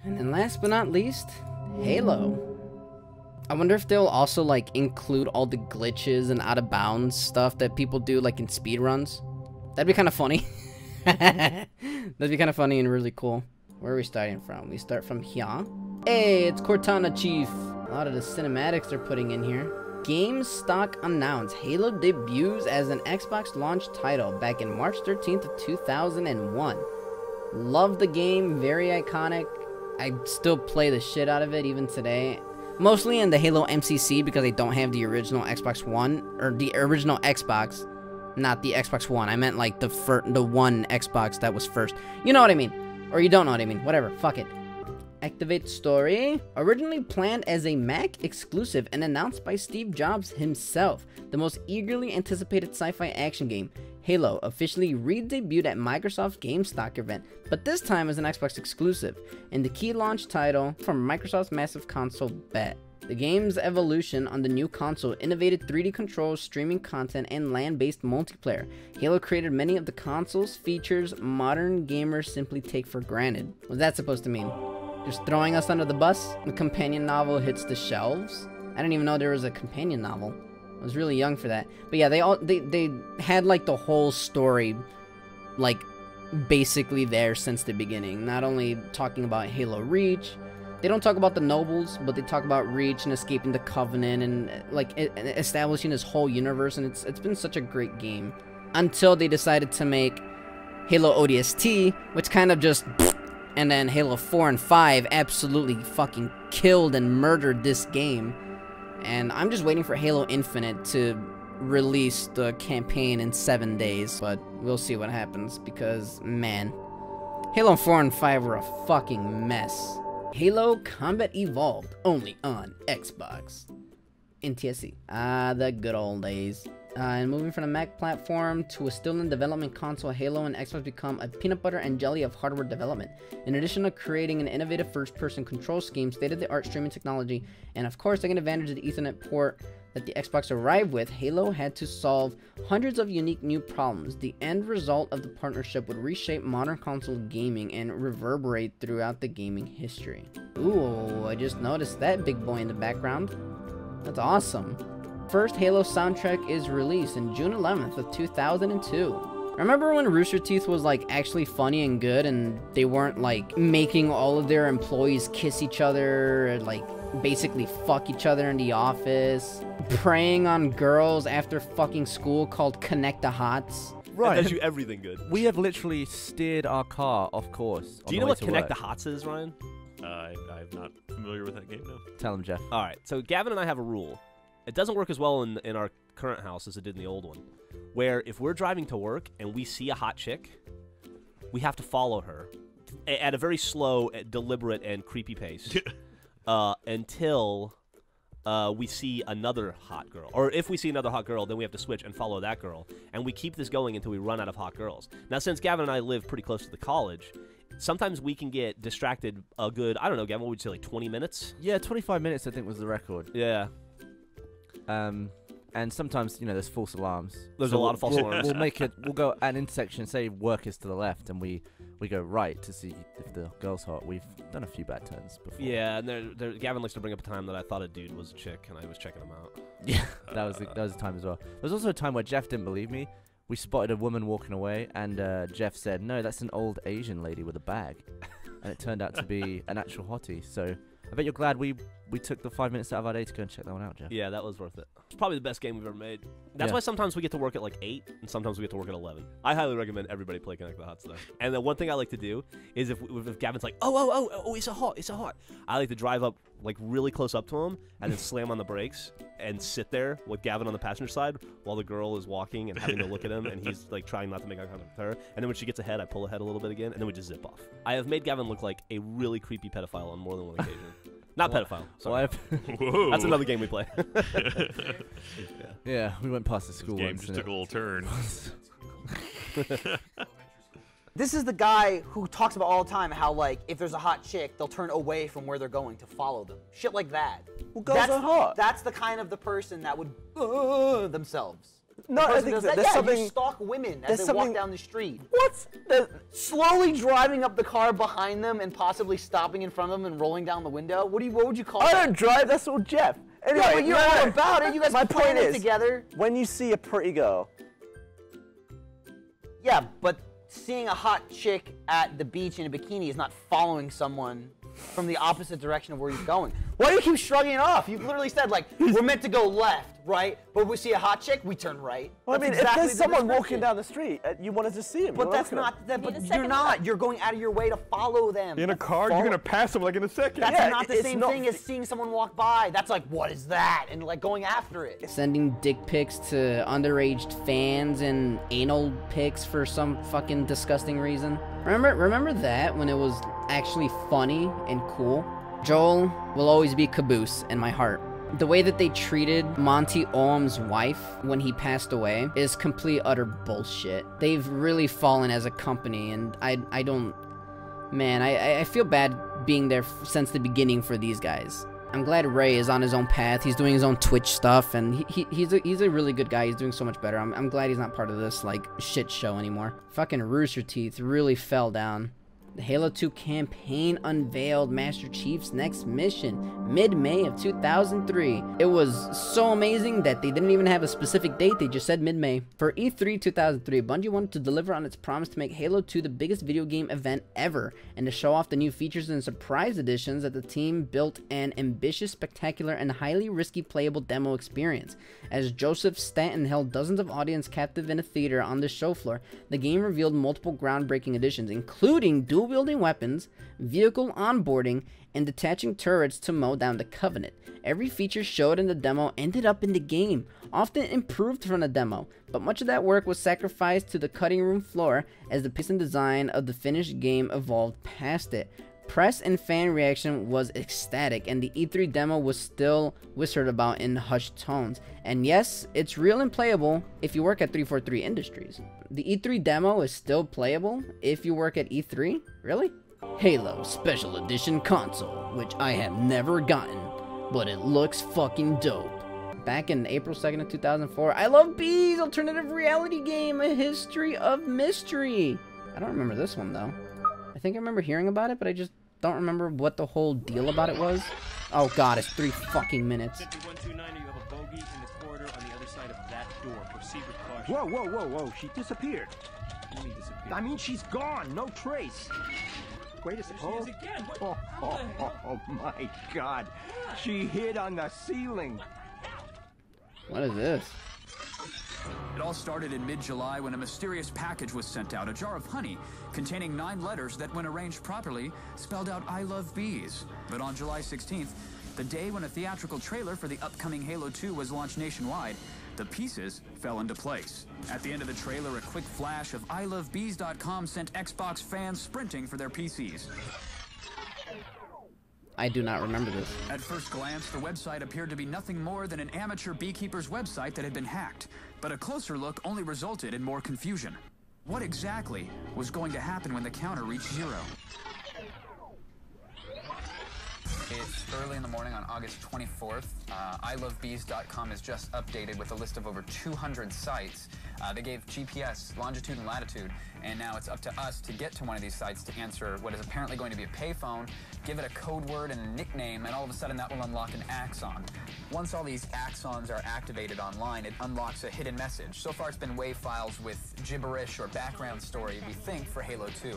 And then last but not least, Halo. I wonder if they'll also like include all the glitches and out of bounds stuff that people do like in speedruns. That'd be kind of funny. That'd be kind of funny and really cool. Where are we starting from? We start from here. Hey, it's Cortana, Chief. A lot of the cinematics they're putting in here. GameStop announced Halo debuts as an Xbox launch title back in March 13th of 2001. Love the game, very iconic. I still play the shit out of it even today. Mostly in the Halo MCC because I don't have the original Xbox One, or the original Xbox, not the Xbox One. I meant like the one Xbox that was first. You know what I mean. Or you don't know what I mean. Whatever. Fuck it. Activate story. Originally planned as a Mac exclusive and announced by Steve Jobs himself, the most eagerly anticipated sci-fi action game, Halo officially re-debuted at Microsoft's GameStop event, but this time as an Xbox exclusive, and the key launch title from Microsoft's massive console bet. The game's evolution on the new console innovated 3D controls, streaming content, and LAN-based multiplayer. Halo created many of the console's features modern gamers simply take for granted. What's that supposed to mean? Just throwing us under the bus? The companion novel hits the shelves? I didn't even know there was a companion novel. I was really young for that. But yeah, they had like the whole story like basically there since the beginning. Not only talking about Halo Reach, they don't talk about the Nobles, but they talk about Reach and escaping the Covenant and like establishing this whole universe, and it's been such a great game. Until they decided to make Halo ODST, which kind of just and then Halo 4 and 5 absolutely fucking killed and murdered this game. And I'm just waiting for Halo Infinite to release the campaign in 7 days, but we'll see what happens because, man, Halo 4 and 5 were a fucking mess. Halo Combat Evolved, only on Xbox. NTSC. The good old days. And moving from the Mac platform to a still in development console, Halo and Xbox become a peanut butter and jelly of hardware development. In addition to creating an innovative first-person control scheme, state-of-the-art streaming technology, and of course taking advantage of the Ethernet port that the Xbox arrived with, Halo had to solve hundreds of unique new problems. The end result of the partnership would reshape modern console gaming and reverberate throughout the gaming history. Ooh, I just noticed that big boy in the background. That's awesome. First Halo soundtrack is released in June 11th of 2002. Remember when Rooster Teeth was like actually funny and good and they weren't like making all of their employees kiss each other or like basically fuck each other in the office, preying on girls after fucking school called Connect the Hots? Right. It does you everything good. We have literally steered our car off course. Do you know what Connect the Hots is, Ryan? I'm not familiar with that game, though. Tell him, Jeff. All right, so Gavin and I have a rule. It doesn't work as well in our current house as it did in the old one, where if we're driving to work and we see a hot chick, we have to follow her at a very slow, deliberate, and creepy pace until we see another hot girl. Or if we see another hot girl, then we have to switch and follow that girl. And we keep this going until we run out of hot girls. Now, since Gavin and I live pretty close to the college, sometimes we can get distracted a good, I don't know, Gavin, what would you say, like 20 minutes? Yeah, 25 minutes I think was the record. Yeah. And sometimes, you know, there's false alarms. There's a lot of false alarms. We'll go at an intersection, say work is to the left, and we go right to see if the girl's hot. We've done a few bad turns before. Yeah, and Gavin likes to bring up a time that I thought a dude was a chick, and I was checking him out. Yeah, that was a time as well. There was also a time where Jeff didn't believe me. We spotted a woman walking away, and Jeff said, "No, that's an old Asian lady with a bag," and it turned out to be an actual hottie. So I bet you're glad we took the 5 minutes out of our day to go and check that one out, Jeff. Yeah, that was worth it. It's probably the best game we've ever made. That's why sometimes we get to work at like 8, and sometimes we get to work at 11. I highly recommend everybody play Connect the Hots though. And the one thing I like to do is if Gavin's like, oh, it's a hot, I like to drive up like really close up to him and then slam on the brakes and sit there with Gavin on the passenger side while the girl is walking and having to look at him, and he's like trying not to make eye contact with her. And then when she gets ahead, I pull ahead a little bit again, and then we just zip off. I have made Gavin look like a really creepy pedophile on more than one occasion. Not pedophile. Sorry. That's another game we play. Yeah, we went past the school. This game just took a little turn. This is the guy who talks about all the time how, like, if there's a hot chick, they'll turn away from where they're going to follow them. Shit like that. Well, girls are hot. That's the kind of the person that would themselves. No, I think does there's that. Yeah, something. you stalk women as there's they walk something- down the street. What? Slowly driving up the car behind them and possibly stopping in front of them and rolling down the window. What would you call I that? don't drive. That's all Jeff. Anyway, Yeah, but you're all about it. You guys my plan point it is, together. when you see a pretty girl, Yeah, but seeing a hot chick at the beach in a bikini is not following someone from the opposite direction of where you're going. Why do you keep shrugging it off? You literally said, like, we're meant to go left, right? But we see a hot chick, we turn right. well, I That's mean, exactly if there's the someone walking description. down the street, you wanted to see him. But you're that's looking at not. That, Need a but you're second not. look. You're going out of your way to follow them. In a car, you're gonna pass them like in a second. That's Yeah, not the it's same not- thing as seeing someone walk by. That's like, what is that? And like going after it. Sending dick pics to underage fans and anal pics for some fucking disgusting reason. Remember that when it was actually funny and cool? Joel will always be caboose in my heart. The way that they treated Monty Olam's wife when he passed away is complete utter bullshit. They've really fallen as a company, and I don't... Man, I feel bad being there since the beginning for these guys. I'm glad Ray is on his own path. He's doing his own Twitch stuff, and he's a really good guy. He's doing so much better. I'm glad he's not part of this, like, shit show anymore. Fucking Rooster Teeth really fell down. The Halo 2 campaign unveiled Master Chief's next mission, mid-May of 2003. It was so amazing that they didn't even have a specific date, they just said mid-May. For E3 2003, Bungie wanted to deliver on its promise to make Halo 2 the biggest video game event ever, and to show off the new features and surprise additions that the team built an ambitious, spectacular, and highly risky playable demo experience. As Joseph Stanton held dozens of audience captive in a theater on the show floor, the game revealed multiple groundbreaking additions, including dual-wielding weapons, vehicle onboarding, and detaching turrets to mow down the Covenant. Every feature showed in the demo ended up in the game, often improved from the demo, but much of that work was sacrificed to the cutting room floor as the pace and design of the finished game evolved past it. Press and fan reaction was ecstatic, and the E3 demo was still whispered about in hushed tones. And yes, it's real and playable if you work at 343 Industries. The E3 demo is still playable if you work at E3? Really? Halo Special Edition console, which I have never gotten, but it looks fucking dope. Back in April 2nd of 2004, I Love Bees alternative reality game, A History of Mystery. I don't remember this one though. I think I remember hearing about it, but I just don't remember what the whole deal about it was. Oh god, it's 3 fucking minutes. 5129, you have a bogey in the corridor on the other side of that door. Proceed with caution. Whoa, whoa, whoa, whoa, she disappeared. What do you mean disappeared? I mean, she's gone, no trace. Wait a second. There she is again. What? Oh, How oh, the hell? oh, oh, my God. She hid on the ceiling. What is this? It all started in mid-July when a mysterious package was sent out, a jar of honey containing 9 letters that, when arranged properly, spelled out "I love bees." But on July 16th, the day when a theatrical trailer for the upcoming Halo 2 was launched nationwide, the pieces fell into place. At the end of the trailer, a quick flash of ilovebees.com sent Xbox fans sprinting for their PCs. I do not remember this. At first glance, the website appeared to be nothing more than an amateur beekeeper's website that had been hacked. But a closer look only resulted in more confusion. What exactly was going to happen when the counter reached 0? It's early in the morning on August 24th. ilovebees.com has just updated with a list of over 200 sites. They gave GPS, longitude, and latitude, and now it's up to us to get to one of these sites to answer what is apparently going to be a payphone, give it a code word and a nickname, and all of a sudden that will unlock an axon. Once all these axons are activated online, it unlocks a hidden message. So far it's been WAV files with gibberish or background story, we think, for Halo 2.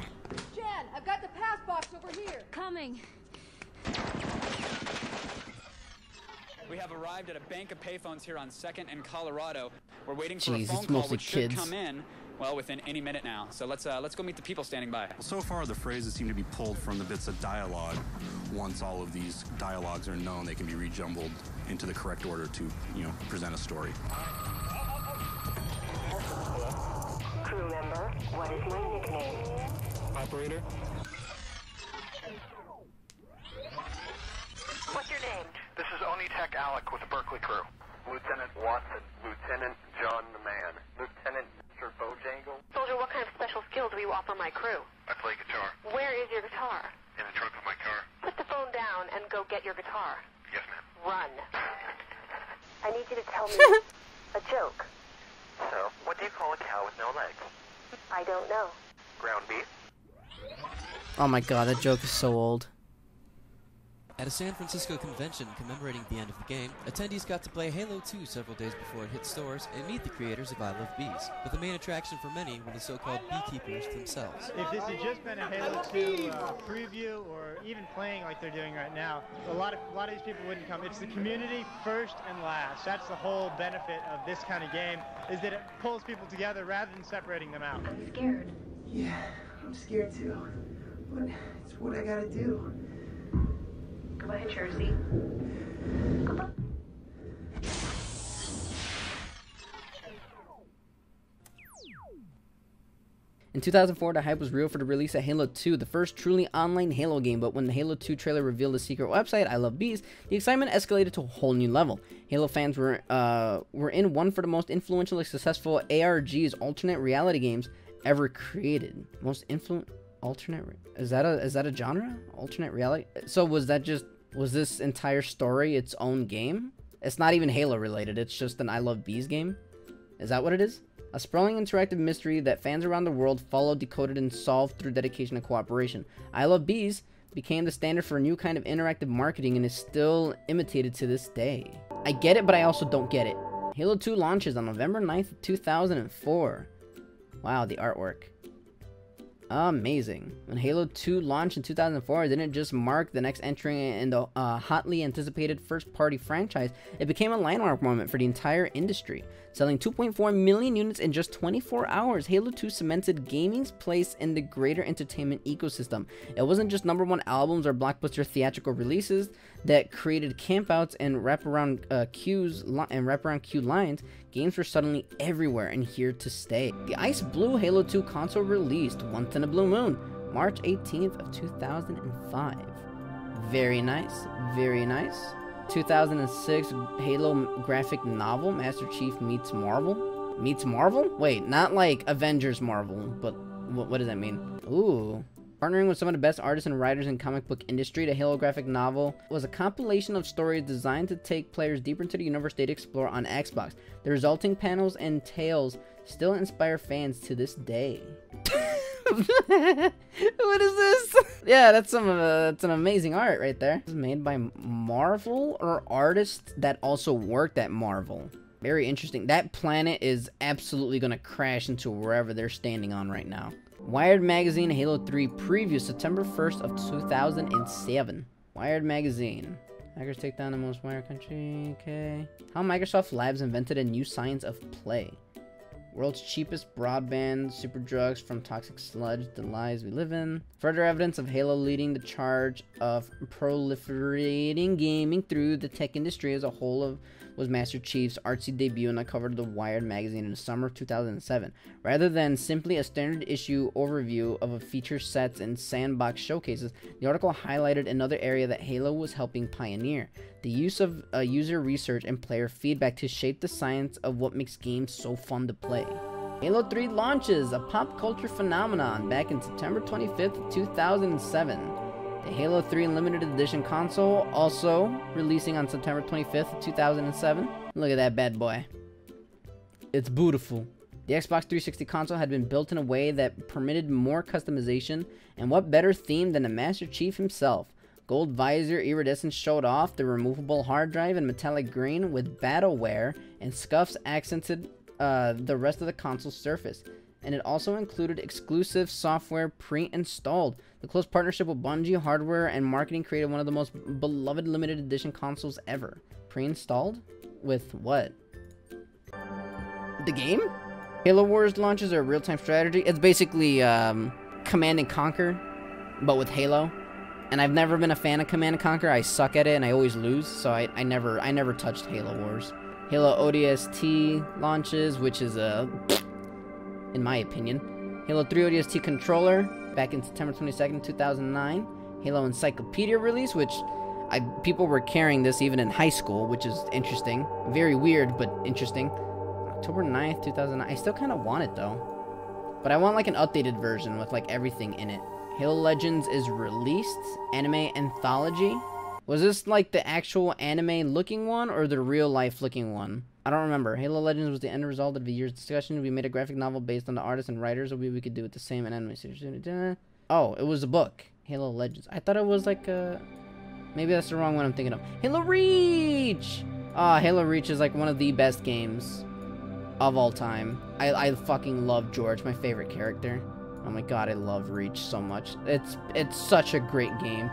Jen, I've got the pass box over here. Coming. We have arrived at a bank of payphones here on 2nd and Colorado. We're waiting for Jeez, a phone it's call mostly which should kids. come in, well, within any minute now. So let's go meet the people standing by. So far, the phrases seem to be pulled from the bits of dialogue. Once all of these dialogues are known, they can be rejumbled into the correct order to, present a story. Crew member, what is my nickname? Operator? What's your name? This is Onitech Alec with the Berkeley crew. Lieutenant Watson, Lieutenant John the Man, Lieutenant Mr. Bojangle. Soldier, what kind of special skills do you offer my crew? I play guitar Where is your guitar? in the trunk of my car. Put the phone down and go get your guitar. Yes, ma'am. Run. I need you to tell me a joke. What do you call a cow with no legs? I don't know. Ground beef? Oh my god, that joke is so old. At a San Francisco convention commemorating the end of the game, attendees got to play Halo 2 several days before it hit stores and meet the creators of I Love Bees. But the main attraction for many were the so-called beekeepers themselves. If this had just been a Halo 2 preview or even playing like they're doing right now, a lot of these people wouldn't come. It's the community first and last. That's the whole benefit of this kind of game, is that it pulls people together rather than separating them out. I'm scared. Yeah, I'm scared too. But it's what I gotta do. Goodbye, Jersey. Goodbye. In 2004, the hype was real for the release of Halo 2, the first truly online Halo game, but when the Halo 2 trailer revealed the secret website, I Love Bees, the excitement escalated to a whole new level. Halo fans were in one for the most influential and successful ARGs, alternate reality games, ever created. Most alternate, is that a genre? Alternate reality? So was this entire story its own game? It's not even Halo related, it's just an I Love Bees game? Is that what it is? A sprawling interactive mystery that fans around the world followed, decoded, and solved through dedication and cooperation. I Love Bees became the standard for a new kind of interactive marketing and is still imitated to this day. I get it, but I also don't get it. Halo 2 launches on November 9th, 2004. Wow, the artwork. Amazing. When Halo 2 launched in 2004, it didn't just mark the next entry in the hotly anticipated first-party franchise, it became a landmark moment for the entire industry. Selling 2.4 million units in just 24 hours, Halo 2 cemented gaming's place in the greater entertainment ecosystem. It wasn't just #1 albums or blockbuster theatrical releases that created campouts and wraparound queue lines. Games were suddenly everywhere and here to stay. The Ice Blue Halo 2 console released once in a blue moon, March 18th of 2005. Very nice, very nice. 2006 Halo graphic novel, Master Chief Meets Marvel. Meets Marvel? Wait, not like Avengers Marvel, but what does that mean? Ooh. Partnering with some of the best artists and writers in comic book industry, the Halo graphic novel was a compilation of stories designed to take players deeper into the universe they'd explore on Xbox. The resulting panels and tales still inspire fans to this day. What is this? Yeah, that's an amazing art right there. It's made by Marvel or artists that also worked at Marvel. Very interesting. That planet is absolutely gonna crash into wherever they're standing on right now. Wired Magazine Halo 3 preview, September 1st of 2007. Wired Magazine. Hackers take down the most wired country. Okay. How Microsoft Labs invented a new science of play. World's cheapest broadband, super drugs from toxic sludge, the lies we live in. Further evidence of Halo leading the charge of proliferating gaming through the tech industry as a whole was Master Chief's artsy debut on the cover of the Wired magazine in the summer of 2007. Rather than simply a standard issue overview of a feature sets and sandbox showcases, the article highlighted another area that Halo was helping pioneer: the use of user research and player feedback to shape the science of what makes games so fun to play. Halo 3 launches, a pop culture phenomenon, back in September 25th, 2007. The Halo 3 Limited Edition console, also releasing on September 25th, 2007. Look at that bad boy. It's beautiful. The Xbox 360 console had been built in a way that permitted more customization, and what better theme than the Master Chief himself. Gold visor iridescence showed off the removable hard drive in metallic green with battle wear, and scuffs accented the rest of the console's surface. And it also included exclusive software pre-installed. The close partnership with Bungie hardware and marketing created one of the most beloved limited edition consoles ever. Pre-installed? With what? The game? Halo Wars launches are a real-time strategy. It's basically Command and Conquer, but with Halo. And I've never been a fan of Command and Conquer. I suck at it and I always lose, so I never touched Halo Wars. Halo ODST launches, which is in my opinion. Halo 3 ODST controller, back in September 22nd, 2009. Halo Encyclopedia release, which people were carrying this even in high school, which is interesting. Very weird, but interesting. October 9th, 2009. I still kind of want it, though. But I want, like, an updated version with, like, everything in it. Halo Legends is released. Anime Anthology. Was this, like, the actual anime-looking one, or the real-life-looking one? I don't remember. Halo Legends was the end result of a year's discussion. We made a graphic novel based on the artists and writers. We could do it the same in anime series. Oh, it was a book. Halo Legends. I thought it was like a... Maybe that's the wrong one I'm thinking of. Halo Reach! Ah, Halo Reach is like one of the best games of all time. I fucking love George, my favorite character. Oh my god, I love Reach so much. It's such a great game.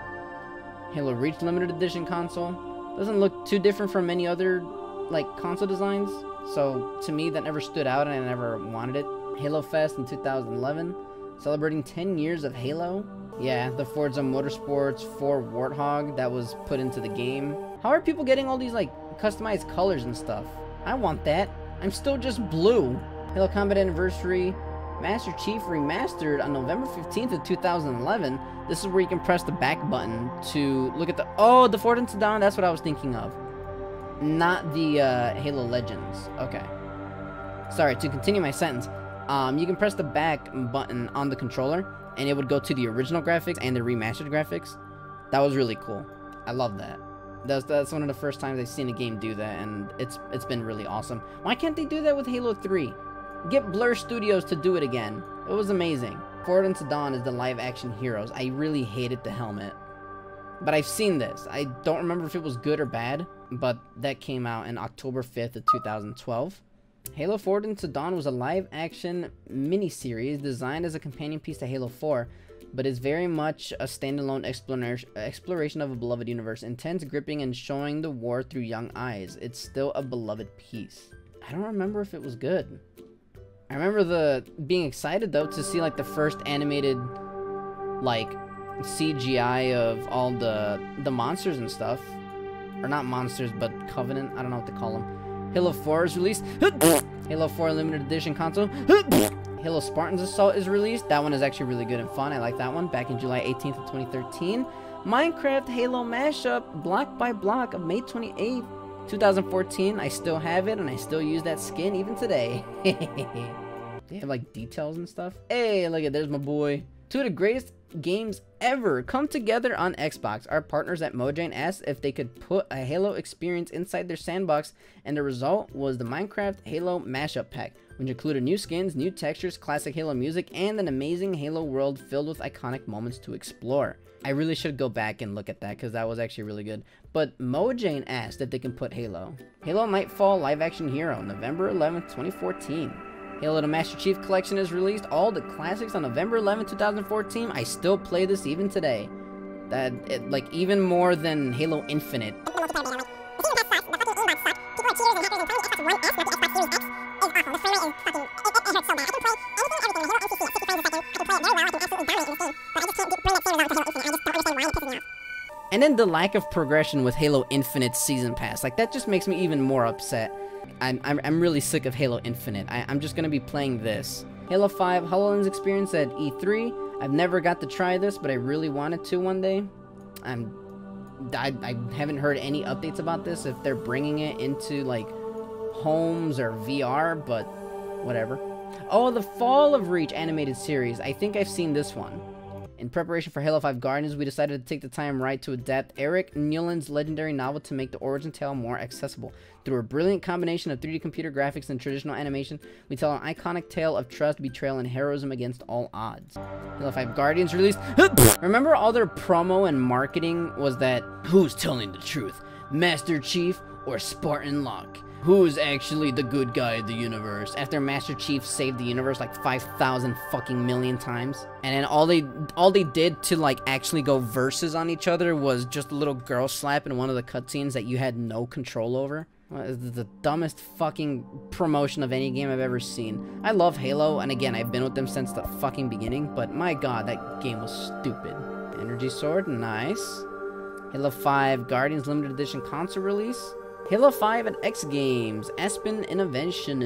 Halo Reach limited edition console. Doesn't look too different from many other like console designs. So to me that never stood out and I never wanted it. Halo Fest in 2011. Celebrating 10 years of Halo. Yeah, the Forza Motorsports 4 Warthog that was put into the game. How are people getting all these like customized colors and stuff? I want that. I'm still just blue. Halo Combat Anniversary Master Chief Remastered on November 15th of 2011. This is where you can press the back button to look at the... Oh, the Fort into Dawn, that's what I was thinking of. Not the Halo Legends. Okay. Sorry, to continue my sentence. You can press the back button on the controller, and it would go to the original graphics and the remastered graphics. That was really cool. I love that. That's one of the first times I've seen a game do that, and it's been really awesome. Why can't they do that with Halo 3? Get Blur Studios to do it again. It was amazing. Forward into Dawn is the live-action heroes. I really hated the helmet. But I've seen this. I don't remember if it was good or bad, but that came out in October 5th of 2012. Halo Forward into Dawn was a live-action miniseries designed as a companion piece to Halo 4, but is very much a standalone exploration of a beloved universe, intense, gripping, and showing the war through young eyes. It's still a beloved piece. I don't remember if it was good. I remember being excited though to see like the first animated like CGI of all the monsters and stuff. Or not monsters, but Covenant. I don't know what to call them. Halo 4 is released. Halo 4 limited edition console. Halo Spartans Assault is released. That one is actually really good and fun. I like that one. Back in July 18th of 2013. Minecraft Halo mashup block by block of May 28th, 2014. I still have it and I still use that skin even today. They have like details and stuff. Hey, look at there's my boy. Two of the greatest games ever come together on Xbox. Our partners at Mojang asked if they could put a Halo experience inside their sandbox, and the result was the Minecraft Halo mashup pack, which included new skins, new textures, classic Halo music, and an amazing Halo world filled with iconic moments to explore. I really should go back and look at that because that was actually really good. But Mojang asked if they can put Halo Nightfall live action hero, November 11th, 2014. Halo the Master Chief Collection is released. All the classics on November 11, 2014. I still play this even today. Like even more than Halo Infinite. And then the lack of progression with Halo Infinite Season Pass. Like that just makes me even more upset. I'm really sick of Halo Infinite. I'm just gonna be playing this. Halo 5 HoloLens experience at E3. I've never got to try this, but I really wanted to one day. I haven't heard any updates about this, if they're bringing it into like homes or VR, but whatever. Oh, the Fall of Reach animated series. I think I've seen this one. In preparation for Halo 5 Guardians, we decided to take the time right to adapt Eric Newland's legendary novel to make the origin tale more accessible. Through a brilliant combination of 3D computer graphics and traditional animation, we tell an iconic tale of trust, betrayal, and heroism against all odds. Halo 5 Guardians released. Remember all their promo and marketing was that, who's telling the truth, Master Chief or Spartan Locke? Who's actually the good guy of the universe? After Master Chief saved the universe like 5,000 fucking million times. And then all they did to like actually go versus on each other was just a little girl slap in one of the cutscenes that you had no control over. Well, it's the dumbest fucking promotion of any game I've ever seen. I love Halo, and again, I've been with them since the fucking beginning, but my god, that game was stupid. Energy Sword, nice. Halo 5 Guardians Limited Edition console release. Halo 5 and X Games, Aspen Innovation.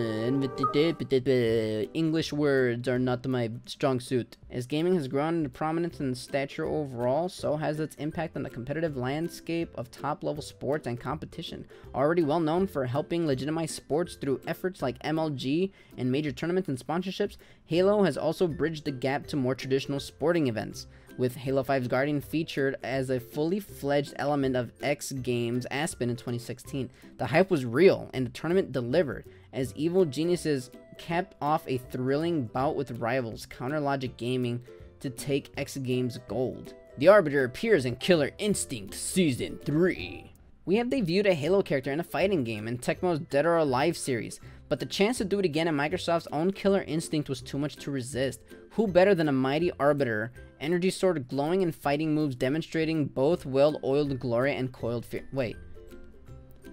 English words are not my strong suit. As gaming has grown into prominence and stature overall, so has its impact on the competitive landscape of top-level sports and competition. Already well known for helping legitimize sports through efforts like MLG and major tournaments and sponsorships, Halo has also bridged the gap to more traditional sporting events. with Halo 5's Guardian featured as a fully fledged element of X Games Aspen in 2016. The hype was real, and the tournament delivered, as evil geniuses capped off a thrilling bout with rivals Counter Logic Gaming to take X Games gold. The Arbiter appears in Killer Instinct Season 3. We have debuted a Halo character in a fighting game in Tecmo's Dead or Alive series, but the chance to do it again in Microsoft's own Killer Instinct was too much to resist. Who better than a mighty Arbiter, energy sword glowing and fighting moves demonstrating both well-oiled glory and coiled fear. Wait,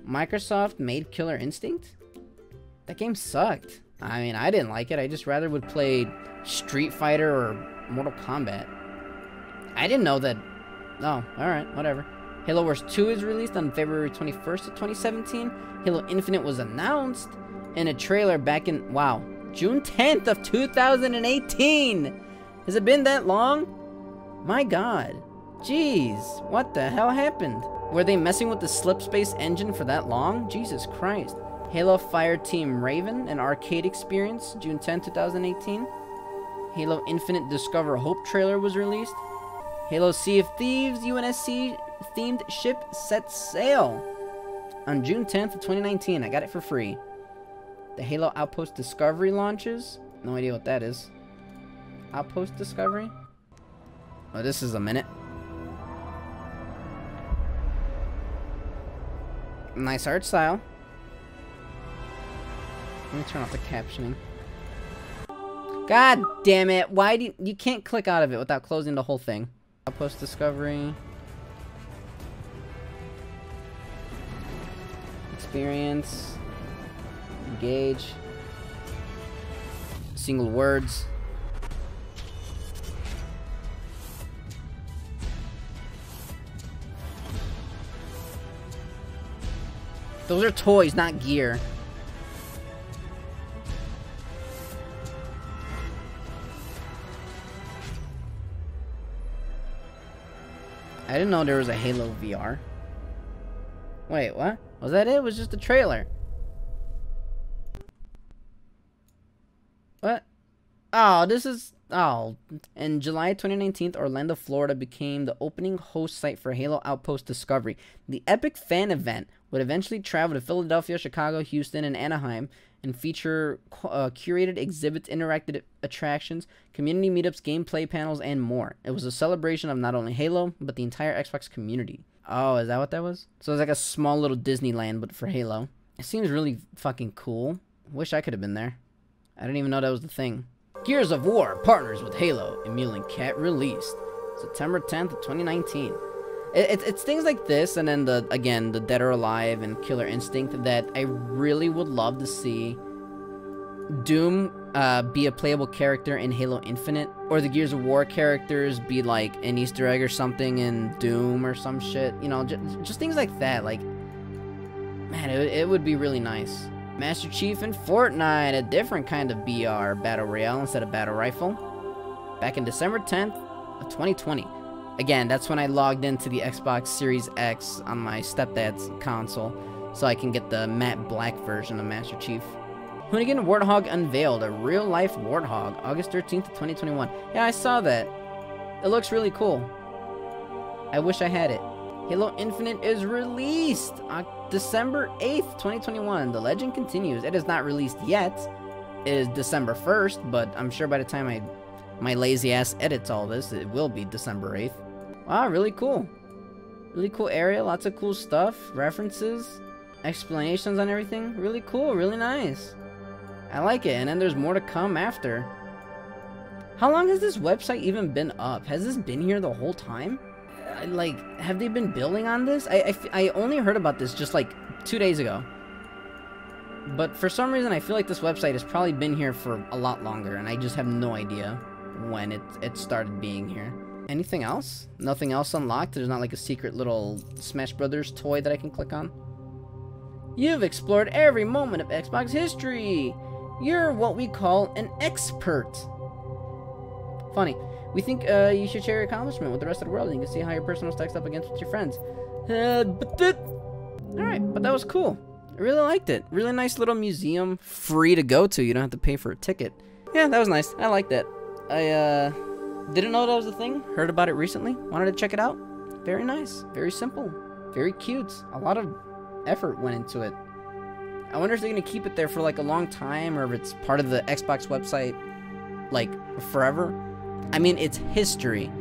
Microsoft made Killer Instinct? That game sucked. I mean, I didn't like it. I just rather would play Street Fighter or Mortal Kombat. I didn't know that. Oh, alright, whatever. Halo Wars 2 is released on February 21st of 2017. Halo Infinite was announced in a trailer back in, wow, June 10th of 2018. Has it been that long? My god. Jeez, what the hell happened? Were they messing with the slipspace engine for that long? Jesus Christ. Halo Fireteam Raven, an arcade experience, June 10, 2018. Halo Infinite Discover Hope trailer was released. Halo Sea of Thieves UNSC themed ship sets sail on June 10th of 2019. I got it for free. The Halo Outpost Discovery launches. No idea what that is. Outpost Discovery? Oh, this is a minute. Nice art style. Let me turn off the captioning. God damn it. Why do you can't click out of it without closing the whole thing. Outpost Discovery. Experience. Engage. Single words. Those are toys, not gear. I didn't know there was a Halo VR. Wait, what? Was that it? It was just a trailer. What? Oh, this is... Oh. In July 2019, Orlando, Florida became the opening host site for Halo Outpost Discovery. The epic fan event would eventually travel to Philadelphia, Chicago, Houston, and Anaheim and feature curated exhibits, interactive attractions, community meetups, gameplay panels, and more. It was a celebration of not only Halo, but the entire Xbox community. Oh, is that what that was? So it's like a small little Disneyland, but for Halo. It seems really fucking cool. Wish I could have been there. I didn't even know that was the thing. Gears of War partners with Halo. Emulin Cat released September 10th of 2019. It's things like this, and then the Dead or Alive and Killer Instinct that I really would love to see Doom be a playable character in Halo Infinite, or the Gears of War characters be like an Easter egg or something in Doom or some shit. You know, just things like that. Like, man, it would be really nice. Master Chief in Fortnite, a different kind of BR Battle Royale instead of Battle Rifle. Back in December 10th of 2020. Again, that's when I logged into the Xbox Series X on my stepdad's console, so I can get the matte black version of Master Chief. Hoonigan Warthog unveiled, a real-life Warthog, August 13th, 2021. Yeah, I saw that. It looks really cool. I wish I had it. Halo Infinite is released on December 8th, 2021. The legend continues. It is not released yet. It is December 1st, but I'm sure by the time my lazy ass edits all this, it will be December 8th. Wow, really cool. Really cool area, lots of cool stuff, references, explanations on everything. Really cool, really nice. I like it, and then there's more to come after. How long has this website even been up? Has this been here the whole time? Like, have they been building on this? I only heard about this just like 2 days ago. But for some reason, I feel like this website has probably been here for a lot longer, and I just have no idea when it started being here. Anything else? Nothing else unlocked? There's not like a secret little Smash Brothers toy that I can click on? You've explored every moment of Xbox history! You're what we call an expert! Funny. We think you should share your accomplishment with the rest of the world, and you can see how your personal stacks up against with your friends. Alright, but that was cool. I really liked it. Really nice little museum, free to go to. You don't have to pay for a ticket. Yeah, that was nice. I liked that. Didn't know that was a thing. Heard about it recently. Wanted to check it out. Very nice. Very simple. Very cute. A lot of effort went into it. I wonder if they're going to keep it there for like a long time, or if it's part of the Xbox website like forever. I mean, it's history.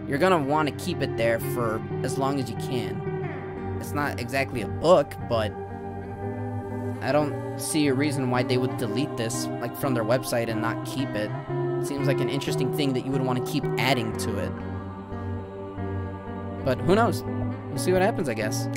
You're going to want to keep it there for as long as you can. It's not exactly a book, but I don't see a reason why they would delete this like from their website and not keep it. Seems like an interesting thing that you would want to keep adding to it. But who knows? We'll see what happens, I guess.